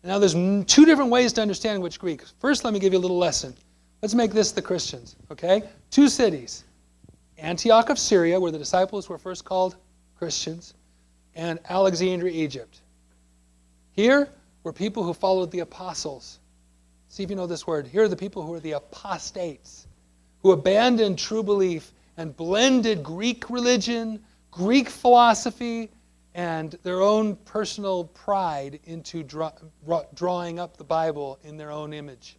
Now there's two different ways to understand which Greek. First, let me give you a little lesson. Let's make this the Christians, okay? Two cities. Antioch of Syria, where the disciples were first called Christians, and Alexandria, Egypt. Here were people who followed the apostles. See if you know this word. Here are the people who are the apostates, who abandoned true belief and blended Greek religion, Greek philosophy, and their own personal pride into drawing up the Bible in their own image.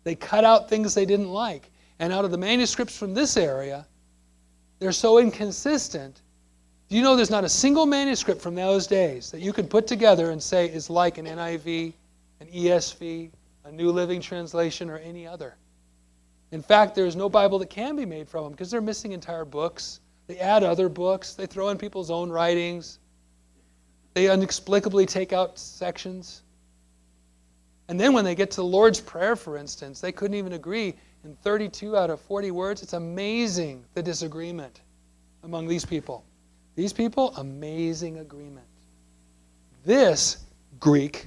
They cut out things they didn't like. And out of the manuscripts from this area, they're so inconsistent. Do you know there's not a single manuscript from those days that you could put together and say is like an NIV, an ESV, a New Living Translation, or any other? In fact, there's no Bible that can be made from them because they're missing entire books. They add other books. They throw in people's own writings. They inexplicably take out sections. And then when they get to the Lord's Prayer, for instance, they couldn't even agree in 32 out of 40 words. It's amazing, the disagreement among these people. These people, amazing agreement. This Greek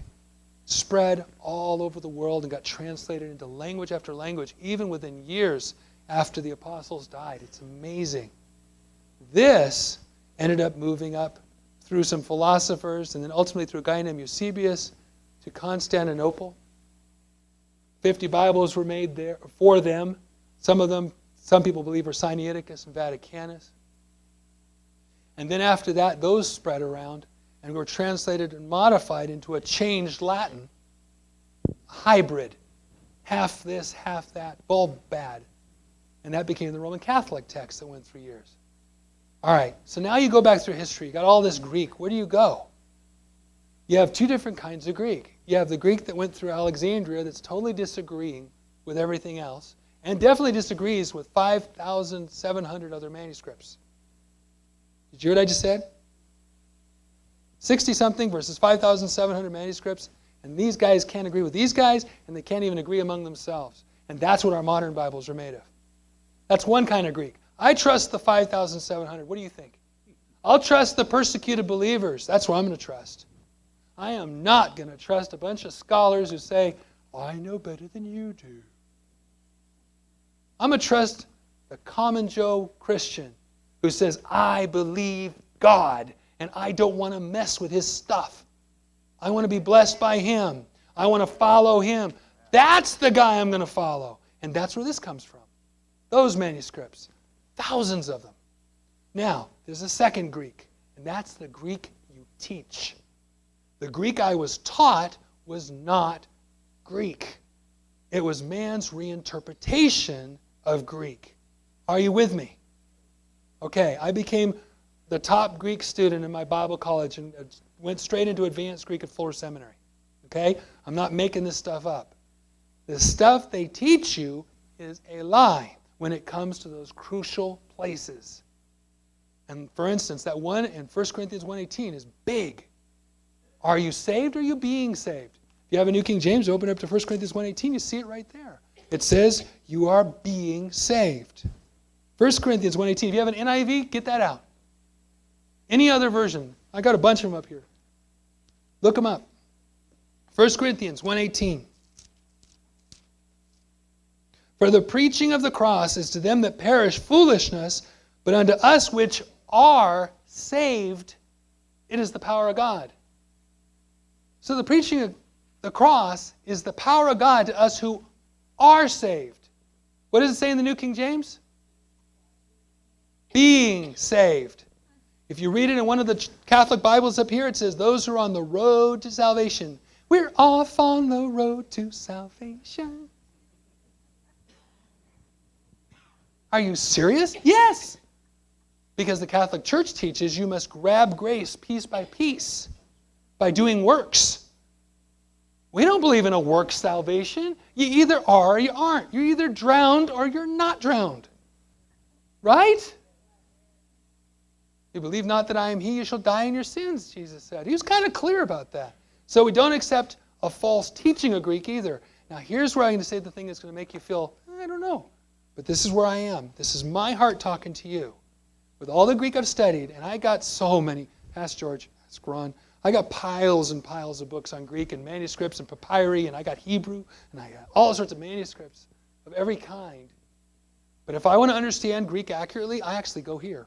spread all over the world and got translated into language after language, even within years after the apostles died. It's amazing. This ended up moving up through some philosophers and then ultimately through a guy named Eusebius to Constantinople. 50 Bibles were made there for them. Some of them, some people believe, are Sinaiticus and Vaticanus. And then after that, those spread around and were translated and modified into a changed Latin, hybrid, half this, half that, all bad. And that became the Roman Catholic text that went through years. All right, so now you go back through history. You got all this Greek. Where do you go? You have two different kinds of Greek. You have the Greek that went through Alexandria that's totally disagreeing with everything else and definitely disagrees with 5,700 other manuscripts. Did you hear what I just said? 60-something versus 5,700 manuscripts, and these guys can't agree with these guys, and they can't even agree among themselves. And that's what our modern Bibles are made of. That's one kind of Greek. I trust the 5,700. What do you think? I'll trust the persecuted believers. That's what I'm going to trust. I am not going to trust a bunch of scholars who say, I know better than you do. I'm going to trust the common Joe Christian who says, I believe God, and I don't want to mess with His stuff. I want to be blessed by Him. I want to follow Him. That's the guy I'm going to follow. And that's where this comes from. Those manuscripts. Thousands of them. Now, there's a second Greek, and that's the Greek you teach. The Greek I was taught was not Greek. It was man's reinterpretation of Greek. Are you with me? Okay, I became the top Greek student in my Bible college and went straight into advanced Greek at Fuller Seminary. Okay? I'm not making this stuff up. The stuff they teach you is a lie when it comes to those crucial places. And for instance, that one in 1 Corinthians 1:18 is big. Are you saved or are you being saved? If you have a New King James, open up to 1 Corinthians 1:18, you see it right there. It says you are being saved. 1 Corinthians 1:18. If you have an NIV, get that out. Any other version. I got a bunch of them up here. Look them up. 1 Corinthians 1:18. For the preaching of the cross is to them that perish foolishness, but unto us which are saved, it is the power of God. So the preaching of the cross is the power of God to us who are saved. What does it say in the New King James? Being saved. If you read it in one of the Catholic Bibles up here, it says those who are on the road to salvation. We're off on the road to salvation. Are you serious? Yes. Because the Catholic Church teaches you must grab grace piece by piece by doing works. We don't believe in a works salvation. You either are or you aren't. You're either drowned or you're not drowned. Right? You believe not that I am He, you shall die in your sins, Jesus said. He was kind of clear about that. So we don't accept a false teaching of Greek either. Now here's where I'm going to say the thing that's going to make you feel, I don't know. But this is where I am. This is my heart talking to you. With all the Greek I've studied, and I got so many, ask George, ask Ron, I got piles and piles of books on Greek and manuscripts and papyri, and I got Hebrew, and I got all sorts of manuscripts of every kind. But if I want to understand Greek accurately, I actually go here.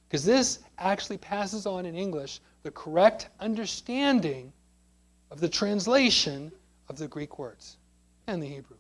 Because this actually passes on in English the correct understanding of the translation of the Greek words and the Hebrew.